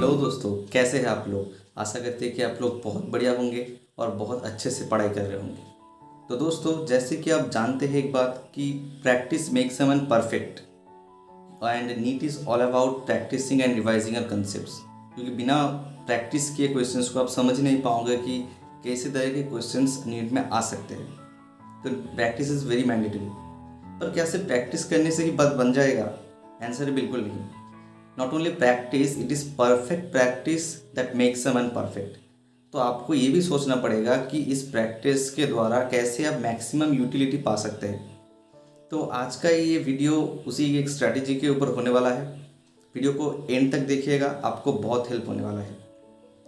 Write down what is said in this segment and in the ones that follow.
Hello दोस्तों, कैसे हैं आप लोग। आशा करते हैं कि आप लोग बहुत बढ़िया होंगे और बहुत अच्छे से पढ़ाई कर रहे होंगे। तो दोस्तों, जैसे कि आप जानते हैं एक बात कि practice makes a man perfect and NEET is all about practising and revising our concepts. क्योंकि बिना प्रैक्टिस किए क्वेश्चंस को आप समझ नहीं पाओगे कि कैसे तरह के क्वेश्चंस नीट में आ सकते हैं। तो प्रैक्टिस इज़ वेरी मैंडेटरी। पर क्या सिर्फ प्रैक्टिस करने से ही बात बन जाएगा? आंसर है बिल्कुल नहीं। Not only practice, it is perfect practice that makes a man perfect. तो आपको ये भी सोचना पड़ेगा कि इस प्रैक्टिस के द्वारा कैसे आप मैक्सिमम यूटिलिटी पा सकते हैं। तो आज का ये वीडियो उसी एक स्ट्रैटेजी के ऊपर होने वाला है। वीडियो को एंड तक देखिएगा, आपको बहुत हेल्प होने वाला है।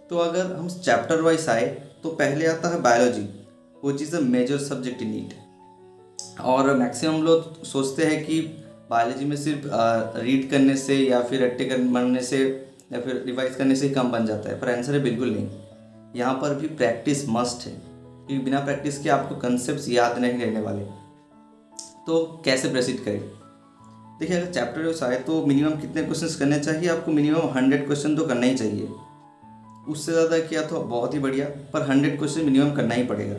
तो अगर हम चैप्टर वाइज आए तो पहले आता है biology, which is a major subject in NEET. और मैक्सिमम लोग सोचते हैं कि बायोलॉजी में सिर्फ रीड करने से या फिर रट्टे बनने से या फिर रिवाइज करने से ही काम बन जाता है, पर आंसर है बिल्कुल नहीं। यहाँ पर भी प्रैक्टिस मस्ट है, क्योंकि बिना प्रैक्टिस के आपको कंसेप्ट याद नहीं रहने वाले। तो कैसे प्रोसीड करें? देखिए, अगर चैप्टर वाइज आए तो मिनिमम कितने क्वेश्चंस करने चाहिए आपको? मिनिमम 100 क्वेश्चन तो करना ही चाहिए। उससे ज़्यादा किया तो बहुत ही बढ़िया, पर 100 क्वेश्चन मिनिमम करना ही पड़ेगा।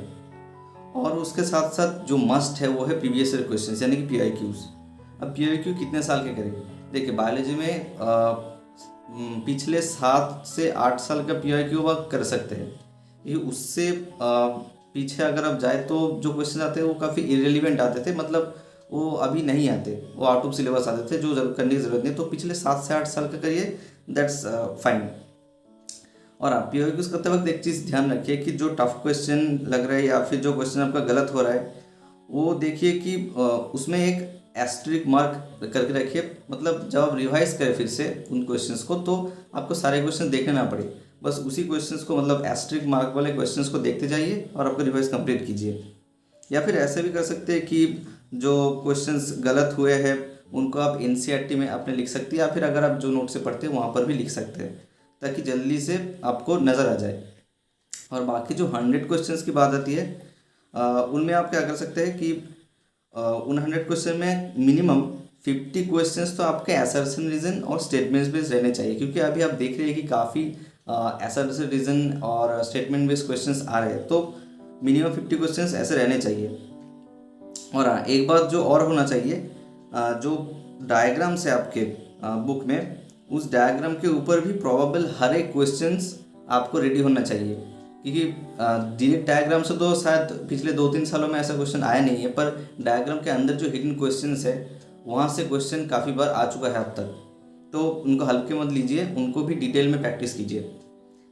और उसके साथ साथ जो मस्ट है वो है प्रीवियस ईयर क्वेश्चन, यानी कि PIQs। अब PIQ कितने साल के करेंगे? देखिए, बायोलॉजी में पिछले 7 से 8 साल का PIQ आप कर सकते हैं। ये उससे पीछे अगर आप जाए तो जो क्वेश्चन आते हैं वो काफ़ी इरेलीवेंट आते थे, मतलब वो अभी नहीं आते, वो आउट ऑफ सिलेबस आते थे, जो करने की ज़रूरत नहीं। तो पिछले 7 से 8 साल का करिए, दैट्स फाइन। और आप PIQs करते वक्त एक चीज़ ध्यान रखिए कि जो टफ क्वेश्चन लग रहा है या फिर जो क्वेश्चन आपका गलत हो रहा है, वो देखिए कि उसमें एक एस्ट्रिक मार्क करके रखिए। मतलब जब आप रिवाइज करें फिर से उन क्वेश्चंस को, तो आपको सारे क्वेश्चन देखने ना पड़े, बस उसी क्वेश्चंस को, मतलब एस्ट्रिक मार्क वाले क्वेश्चंस को देखते जाइए और आपको रिवाइज कंप्लीट कीजिए। या फिर ऐसे भी कर सकते हैं कि जो क्वेश्चंस गलत हुए हैं उनको आप NCERT में अपने लिख सकते हैं, या फिर अगर आप जो नोट से पढ़ते हैं वहाँ पर भी लिख सकते हैं, ताकि जल्दी से आपको नज़र आ जाए। और बाकी जो 100 क्वेश्चंस की बात आती है, उनमें आप क्या कर सकते हैं कि उन 100 क्वेश्चन में मिनिमम 50 क्वेश्चंस तो आपके असर्शन रीजन और स्टेटमेंट्स बेस्ड रहने चाहिए। क्योंकि अभी आप देख रहे हैं कि काफ़ी असर्शन रीजन और स्टेटमेंट बेस्ड क्वेश्चंस आ रहे हैं, तो मिनिमम 50 क्वेश्चंस ऐसे रहने चाहिए। और हाँ, एक बात जो और होना चाहिए, जो डायग्राम्स है आपके बुक में, उस डायग्राम के ऊपर भी प्रोबेबल हर एक क्वेश्चंस आपको रेडी होना चाहिए। क्योंकि डायरेक्ट डायग्राम से तो शायद पिछले 2-3 सालों में ऐसा क्वेश्चन आया नहीं है, पर डायग्राम के अंदर जो हिडन क्वेश्चंस है वहाँ से क्वेश्चन काफ़ी बार आ चुका है अब तक। तो उनको हल्के मत लीजिए, उनको भी डिटेल में प्रैक्टिस कीजिए।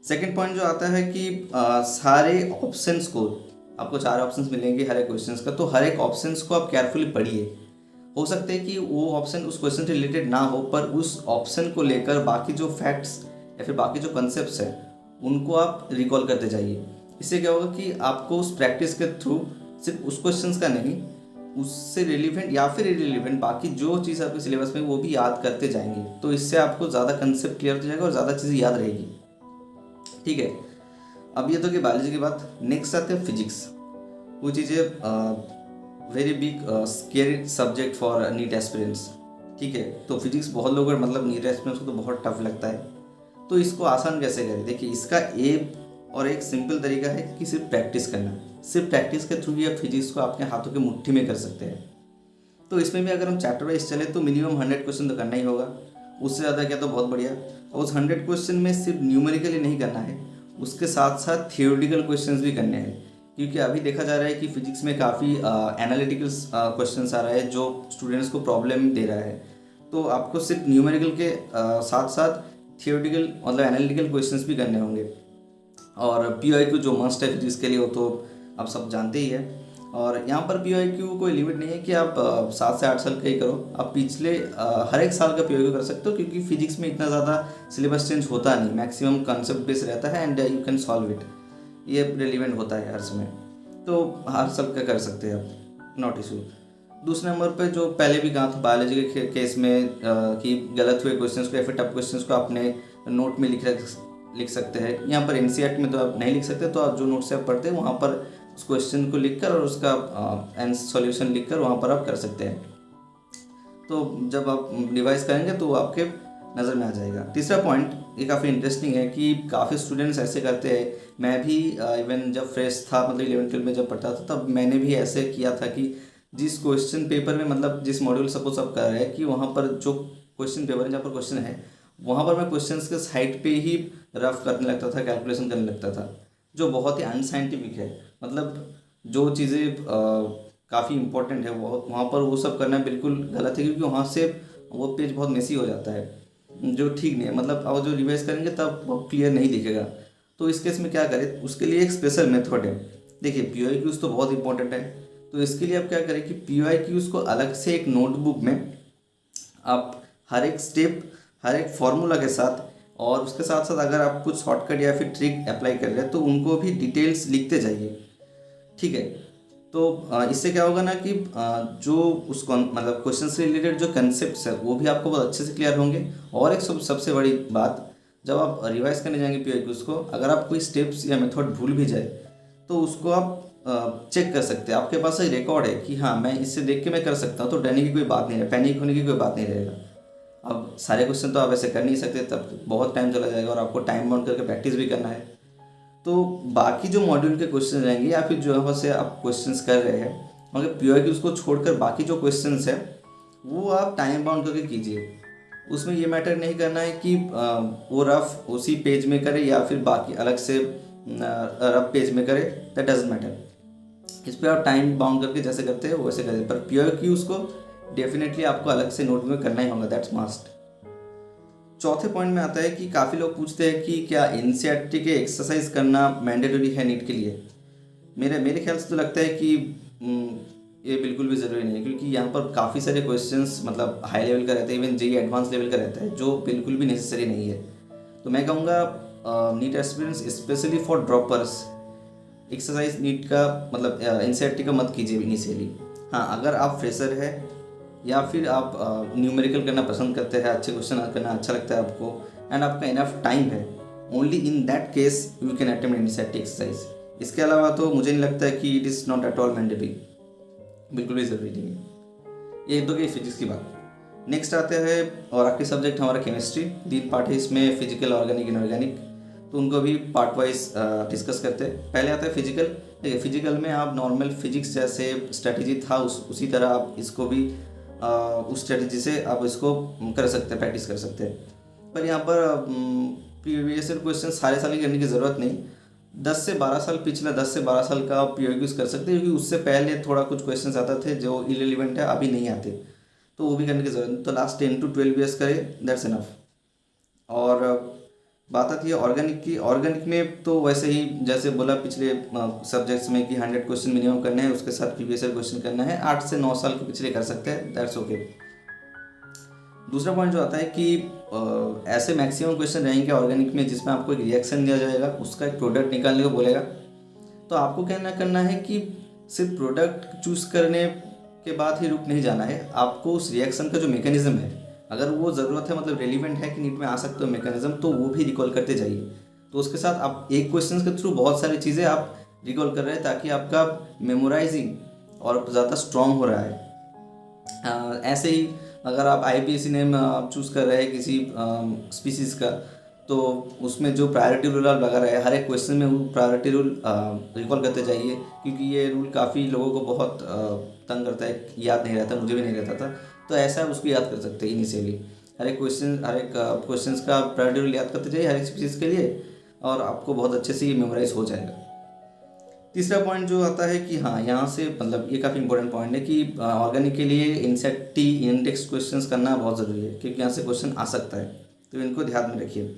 सेकेंड पॉइंट जो आता है कि सारे ऑप्शंस को, आपको 4 ऑप्शंस मिलेंगे हर एक क्वेश्चंस का, तो हर एक ऑप्शंस को आप केयरफुली पढ़िए। हो सकता है कि वो ऑप्शन उस क्वेश्चन से रिलेटेड ना हो, पर उस ऑप्शन को लेकर बाकी जो फैक्ट्स या फिर बाकी जो कॉन्सेप्ट्स हैं उनको आप रिकॉल करते जाइए। इससे क्या होगा कि आपको उस प्रैक्टिस के थ्रू सिर्फ उस क्वेश्चंस का नहीं, उससे रिलेवेंट या फिर इरिलेवेंट बाकी जो चीज़ आपके सिलेबस में वो भी याद करते जाएंगे। तो इससे आपको ज़्यादा कंसेप्ट क्लियर हो जाएगा और ज़्यादा चीज़ें याद रहेगी। ठीक है, अब ये तो कि बायोलॉजी की बात। नेक्स्ट आते हैं फिजिक्स, वो चीज़ें very big scary subject for NEET aspirants. ठीक है, तो फिजिक्स बहुत लोग मतलब नीट एस्पिरेंट्स को तो बहुत टफ लगता है। तो इसको आसान कैसे करें? देखिए, इसका एक सिंपल तरीका है कि सिर्फ प्रैक्टिस करना। सिर्फ प्रैक्टिस के थ्रू ही आप फिजिक्स को आपके हाथों के मुट्ठी में कर सकते हैं। तो इसमें भी अगर हम चैप्टर वाइज चले तो मिनिमम 100 क्वेश्चन तो करना ही होगा। उससे ज़्यादा क्या तो बहुत बढ़िया। और उस 100 क्वेश्चन में सिर्फ न्यूमेरिकली नहीं करना है, उसके साथ साथ थियोरिटिकल क्वेश्चंस भी करने हैं। क्योंकि अभी देखा जा रहा है कि फिजिक्स में काफ़ी एनालिटिकल क्वेश्चंस आ रहा है जो स्टूडेंट्स को प्रॉब्लम दे रहा है। तो आपको सिर्फ न्यूमेरिकल के साथ साथ थियोरिटिकल मतलब एनालिटिकल क्वेश्चंस भी करने होंगे। और PIQ जो मस्ट है फिजिक्स के लिए, वो तो आप सब जानते ही है। और यहाँ पर PIQ कोई लिमिट नहीं है कि आप 7 से 8 साल का ही करो, आप पिछले हर एक साल का PIQ कर सकते हो। क्योंकि फिजिक्स में इतना ज़्यादा सिलेबस चेंज होता नहीं, मैक्सिमम कंसेप्ट बेस रहता है and you can solve it. ये रिलेवेंट होता है हर समय, तो हर साल का कर सकते हैं आप, नॉट इशू। दूसरे नंबर पे जो पहले भी कहा था बायोलॉजी के केस में कि गलत हुए क्वेश्चंस को या फिर टफ क्वेश्चंस को अपने नोट में लिख सकते हैं। यहाँ पर NCERT में तो आप नहीं लिख सकते, तो आप जो नोट से आप पढ़ते हैं वहाँ पर उस क्वेश्चन को लिखकर और उसका सॉल्यूशन लिखकर वहाँ पर आप कर सकते हैं। तो जब आप रिवाइज करेंगे तो आपके नज़र में आ जाएगा। तीसरा पॉइंट ये काफ़ी इंटरेस्टिंग है कि काफ़ी स्टूडेंट्स ऐसे करते हैं। मैं भी इवन जब फ्रेश था, मतलब 11th-12 में जब पढ़ता था, तब मैंने भी ऐसे किया था कि जिस क्वेश्चन पेपर में, मतलब जिस मॉड्यूल सपोज आप कर रहे हैं, कि वहाँ पर जो क्वेश्चन पेपर है जहाँ पर क्वेश्चन है, वहाँ पर मैं क्वेश्चन के साइड पे ही रफ करने लगता था, कैलकुलेशन करने लगता था, जो बहुत ही अनसाइंटिफिक है। मतलब जो चीज़ें काफ़ी इंपॉर्टेंट है वहाँ पर वो सब करना बिल्कुल गलत है, क्योंकि वहाँ से वो पेज बहुत मेसी हो जाता है, जो ठीक नहीं है। मतलब अब जो रिवाइज करेंगे तब वो क्लियर नहीं दिखेगा। तो इस केस में क्या करें, उसके लिए एक स्पेशल मेथड है। देखिए, POIQs तो बहुत इंपॉर्टेंट है, तो इसके लिए आप क्या करें कि POIQs को अलग से एक नोटबुक में आप हर एक स्टेप, हर एक फॉर्मूला के साथ, और उसके साथ साथ अगर आप कुछ शॉर्टकट या फिर ट्रिक अप्लाई कर रहे हैं तो उनको भी डिटेल्स लिखते जाइए, ठीक है। तो इससे क्या होगा ना कि जो उसको, मतलब क्वेश्चन से रिलेटेड जो कंसेप्ट है वो भी आपको बहुत अच्छे से क्लियर होंगे। और एक सबसे बड़ी बात, जब आप रिवाइज करने जाएंगे POIQs को, अगर आप कोई स्टेप्स या मेथड भूल भी जाए तो उसको आप चेक कर सकते हैं। आपके पास एक रिकॉर्ड है कि हाँ, मैं इससे देख के मैं कर सकता हूँ, तो डरने की कोई बात नहीं है, पैनिक होने की कोई बात नहीं रहेगा। अब सारे क्वेश्चन तो आप ऐसे कर नहीं सकते, तब बहुत टाइम चला जाएगा और आपको टाइम बाउंड करके प्रैक्टिस भी करना है। तो बाकी जो मॉड्यूल के क्वेश्चन रहेंगे या फिर जो यहाँ से आप क्वेश्चंस कर रहे हैं, मगर POIQs को छोड़कर बाकी जो क्वेश्चंस है वो आप टाइम बाउंड करके कीजिए। उसमें ये मैटर नहीं करना है कि वो रफ उसी पेज में करे या फिर बाकी अलग से रफ पेज में करे, दैट डजंट मैटर। इस पर आप टाइम बाउंड करके जैसे करते हैं वैसे करें, पर POIQs को डेफिनेटली आपको अलग से नोट में करना ही होगा, दैट्स मस्ट। चौथे पॉइंट में आता है कि काफ़ी लोग पूछते हैं कि क्या NCERT के एक्सरसाइज करना मैंडेटरी है नीट के लिए। मेरे ख्याल से तो लगता है कि ये बिल्कुल भी ज़रूरी नहीं है, क्योंकि यहाँ पर काफ़ी सारे क्वेश्चंस मतलब हाई लेवल का रहता है, इवन JEE एडवांस लेवल का रहता है, जो बिल्कुल भी नेसेसरी नहीं है। तो मैं कहूँगा NEET aspirants specially for droppers exercise NEET का, मतलब NCERT का मत कीजिए इनिशियली। हाँ, अगर आप फ्रेशर है या फिर आप न्यूमेरिकल करना पसंद करते हैं, अच्छे क्वेश्चन करना अच्छा लगता है आपको, एंड आपका इनफ टाइम है, only in that case you can attempt NCERT exercise. इसके अलावा तो मुझे नहीं लगता है कि it is not at all mandatory, बिल्कुल भी ज़रूरी नहीं है। ये तो गई फिजिक्स की बात। नेक्स्ट आते हैं और आखिरी सब्जेक्ट हमारा केमिस्ट्री। 3 पार्ट है इसमें, फिजिकल, ऑर्गेनिक, इनऑर्गेनिक, तो उनको भी पार्ट वाइज डिस्कस करते हैं। पहले आता है फिजिकल। देखिए, फिजिकल में आप नॉर्मल फिजिक्स जैसे स्ट्रेटेजी था उसी तरह आप इसको भी उस स्ट्रेटजी से आप इसको कर सकते हैं, प्रैक्टिस कर सकते हैं। पर यहाँ पर प्रीवियस क्वेश्चन सारे साल की करने की ज़रूरत नहीं। 10 से 12 साल, पिछला 10 से 12 साल का आप POIQs कर सकते हैं, क्योंकि उससे पहले थोड़ा कुछ क्वेश्चन आते थे जो इरेलीवेंट है, अभी नहीं आते, तो वो भी करने की ज़रूरत नहीं। तो लास्ट 10 to 12 ईयर्स करें, दैट्स इनफ। और बात आती है ऑर्गेनिक की। ऑर्गेनिक में तो वैसे ही जैसे बोला पिछले सब्जेक्ट्स में कि 100 क्वेश्चन मिनिमम करने हैं, उसके साथ प्रीवियस ईयर क्वेश्चन करना है, 8 से 9 साल के पिछले कर सकते हैं, दैट्स ओके। दूसरा पॉइंट जो आता है कि ऐसे मैक्सिमम क्वेश्चन रहेंगे ऑर्गेनिक में जिसमें आपको एक रिएक्शन दिया जाएगा, उसका एक प्रोडक्ट निकालने को बोलेगा। तो आपको क्या करना है कि सिर्फ प्रोडक्ट चूज़ करने के बाद ही रुक नहीं जाना है, आपको उस रिएक्शन का जो मैकेनिज्म है, अगर वो ज़रूरत है, मतलब रेलिवेंट है कि नीट में आ सकते हो मैकेनिज्म, तो वो भी रिकॉल करते जाइए। तो उसके साथ आप एक क्वेश्चन के थ्रू बहुत सारी चीज़ें आप रिकॉल कर रहे हैं, ताकि आपका मेमोराइजिंग और ज़्यादा स्ट्रॉन्ग हो रहा है। ऐसे ही अगर आप IPSC नेम चूज़ कर रहे हैं किसी स्पीसीज़ का, तो उसमें जो प्रायोरिटी रूल आप लगा रहे हैं, हर एक क्वेश्चन में वो प्रायोरिटी रूल रिकॉल करते जाइए, क्योंकि ये रूल काफ़ी लोगों को बहुत तंग करता है, याद नहीं रहता, मुझे भी नहीं रहता था। तो ऐसा आप उसको याद कर सकते हैं इनिशियली। हर एक क्वेश्चन का प्रायोरिटी रूल याद करते जाइए हर एक स्पीसीज़ के लिए, और आपको बहुत अच्छे से ये मेमोराइज हो जाएगा। तीसरा पॉइंट जो आता है कि हाँ, यहाँ से मतलब ये काफ़ी इंपॉर्टेंट पॉइंट है कि ऑर्गेनिक के लिए NCERT इंडेक्स क्वेश्चंस करना बहुत ज़रूरी है, क्योंकि यहाँ से क्वेश्चन आ सकता है, तो इनको ध्यान में रखिए।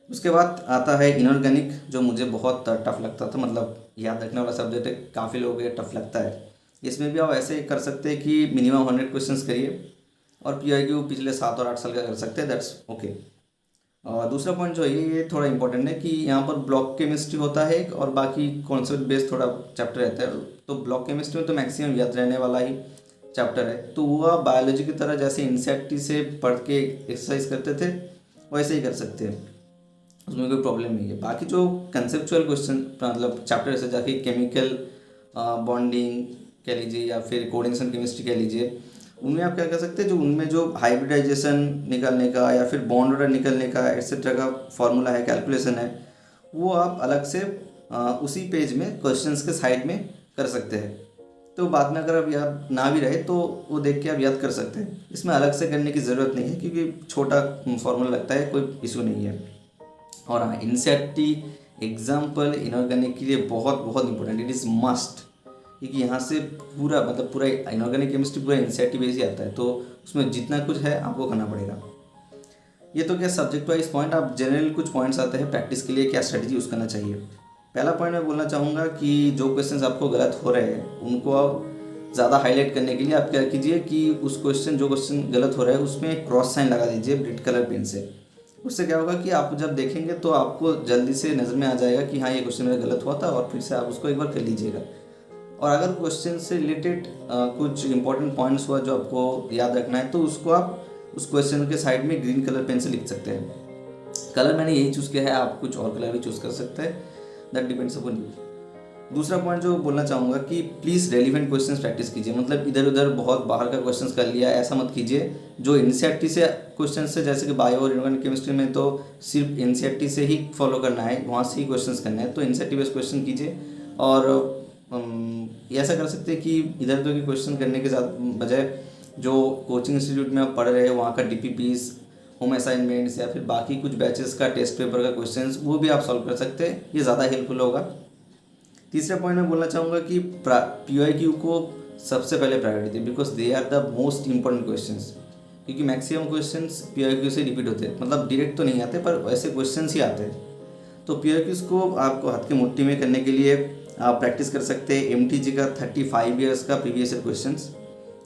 उसके बाद आता है इनऑर्गेनिक, जो मुझे बहुत टफ लगता था, मतलब याद रखने वाला सब्जेक्ट है, काफ़ी लोगों को टफ लगता है। इसमें भी आप ऐसे कर सकते हैं कि मिनिमम 100 क्वेश्चन करिए, और POIQ पिछले 7 और 8 साल का कर सकते हैं, दैट्स ओके। और दूसरा पॉइंट जो है ये थोड़ा इंपॉर्टेंट है कि यहाँ पर ब्लॉक केमिस्ट्री होता है और बाकी कॉन्सेप्ट बेस्ड थोड़ा चैप्टर रहता है। तो ब्लॉक केमिस्ट्री में तो मैक्सिमम याद रहने वाला ही चैप्टर है, तो वो आप बायोलॉजी की तरह जैसे NCERT से पढ़ के एक्सरसाइज करते थे वैसे ही कर सकते हैं, उसमें कोई प्रॉब्लम नहीं है। बाकी जो कंसेप्चुअल क्वेश्चन, मतलब चैप्टर जैसे जाके केमिकल बॉन्डिंग कह लीजिए या फिर कोऑर्डिनेशन केमिस्ट्री कह लीजिए, उनमें आप क्या कर सकते हैं, जो उनमें जो हाइब्रिडाइजेशन निकालने का या फिर बॉन्ड ऑर्डर निकलने का एक्सेट्रा का फॉर्मूला है, कैलकुलेशन है, वो आप अलग से उसी पेज में क्वेश्चंस के साइड में कर सकते हैं। तो बाद में अगर आप याद ना भी रहे तो वो देख के आप याद कर सकते हैं। इसमें अलग से करने की ज़रूरत नहीं है क्योंकि छोटा फॉर्मूला लगता है, कोई इशू नहीं है। और हाँ, एनसीईआरटी एग्जाम्पल इनऑर्गेनिक के लिए बहुत बहुत इंपॉर्टेंट, इट इज़ मस्ट, क्योंकि यहाँ से पूरा मतलब पूरा इनऑर्गेनिक केमिस्ट्री पूरा एनसीईआरटी बेस ही आता है, तो उसमें जितना कुछ है आपको करना पड़ेगा। ये तो क्या सब्जेक्ट वाइज पॉइंट, आप जनरल कुछ पॉइंट्स आते हैं प्रैक्टिस के लिए क्या स्ट्रेटजी यूज़ करना चाहिए। पहला पॉइंट मैं बोलना चाहूँगा कि जो क्वेश्चंस आपको गलत हो रहे हैं उनको आप ज़्यादा हाईलाइट करने के लिए आप क्या कीजिए कि उस क्वेश्चन जो क्वेश्चन गलत हो रहा है उसमें क्रॉस साइन लगा दीजिए रेड कलर पेन से। उससे क्या होगा कि आप जब देखेंगे तो आपको जल्दी से नज़र में आ जाएगा कि हाँ ये क्वेश्चन मेरा गलत हुआ था, और फिर से आप उसको एक बार कर लीजिएगा। और अगर क्वेश्चन से रिलेटेड कुछ इंपॉर्टेंट पॉइंट्स हुआ जो आपको याद रखना है तो उसको आप उस क्वेश्चन के साइड में ग्रीन कलर पेन से लिख सकते हैं। कलर मैंने यही चूज़ किया है, आप कुछ और कलर भी चूज़ कर सकते हैं, दैट डिपेंड्स अपॉन यू। दूसरा पॉइंट जो बोलना चाहूँगा कि प्लीज़ रेलिवेंट क्वेश्चंस प्रैक्टिस कीजिए, मतलब इधर उधर बहुत बाहर का क्वेश्चंस कर लिया ऐसा मत कीजिए। जो एनसीईआरटी से क्वेश्चन से, जैसे कि बायो और इनऑर्गेनिक केमिस्ट्री में तो सिर्फ एनसीईआरटी से ही फॉलो करना है, वहाँ से ही क्वेश्चंस करना है, तो एनसीईआरटी बेस्ड क्वेश्चन कीजिए। और ऐसा कर सकते हैं कि इधर उधर के क्वेश्चन करने के साथ बजाय जो कोचिंग इंस्टीट्यूट में आप पढ़ रहे हैं वहाँ का डीपीपीस, होम असाइनमेंट्स या फिर बाकी कुछ बैचेस का टेस्ट पेपर का क्वेश्चंस वो भी आप सॉल्व कर सकते हैं, ये ज़्यादा हेल्पफुल होगा। तीसरा पॉइंट मैं बोलना चाहूँगा कि पीवाईक्यू को सबसे पहले प्रायोरिटी दें, because they are the most important questions, क्योंकि मैक्सिमम क्वेश्चंस पीवाईक्यू से रिपीट होते हैं, मतलब डायरेक्ट तो नहीं आते पर वैसे क्वेश्चंस ही आते हैं। तो पीवाईक्यूज़ को आपको हाथ की मुट्ठी में करने के लिए आप प्रैक्टिस कर सकते हैं एमटीजी का 35 ईयर्स का प्रीवियस ईयर क्वेश्चंस,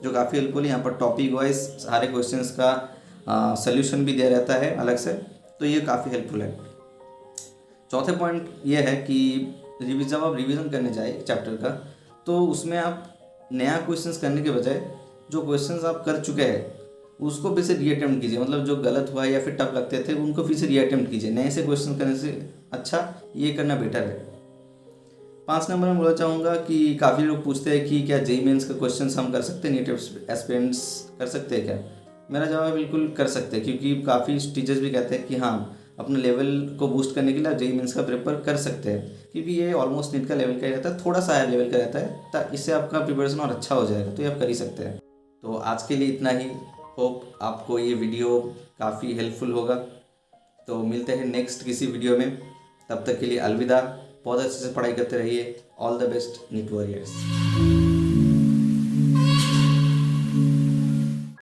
जो काफ़ी हेल्पफुल है। यहाँ पर टॉपिक वाइज सारे क्वेश्चंस का सल्यूशन भी दिया रहता है अलग से, तो ये काफ़ी हेल्पफुल है। चौथे पॉइंट ये है कि जब आप रिवीजन करने जाए एक चैप्टर का, तो उसमें आप नया क्वेश्चंस करने के बजाय जो क्वेश्चंस आप कर चुके हैं उसको फिर से रीअटेम्प्ट कीजिए, मतलब जो गलत हुआ या फिर टफ लगते थे उनको फिर से रीअटेम्प्ट कीजिए। नए से क्वेश्चन करने से अच्छा ये करना बेटर है। 5 नंबर में बोलना चाहूँगा कि काफ़ी लोग पूछते हैं कि क्या जेईई मेंस का क्वेश्चन हम कर सकते हैं, नीट एस्पिरेंट्स कर सकते हैं क्या। मेरा जवाब है बिल्कुल कर सकते हैं, क्योंकि काफ़ी टीचर्स भी कहते हैं कि हाँ अपने लेवल को बूस्ट करने के लिए आप जेईई मेंस का प्रिपेयर कर सकते हैं, क्योंकि ये ऑलमोस्ट नीट का लेवल का ही रहता है, थोड़ा सा हायर लेवल का रहता है, इससे आपका प्रिपरेशन और अच्छा हो जाएगा, तो ये आप कर ही सकते हैं। तो आज के लिए इतना ही। होप आपको ये वीडियो काफ़ी हेल्पफुल होगा। तो मिलते हैं नेक्स्ट किसी वीडियो में, तब तक के लिए अलविदा। बहुत अच्छे से पढ़ाई करते रहिए। All the best NEET warriors.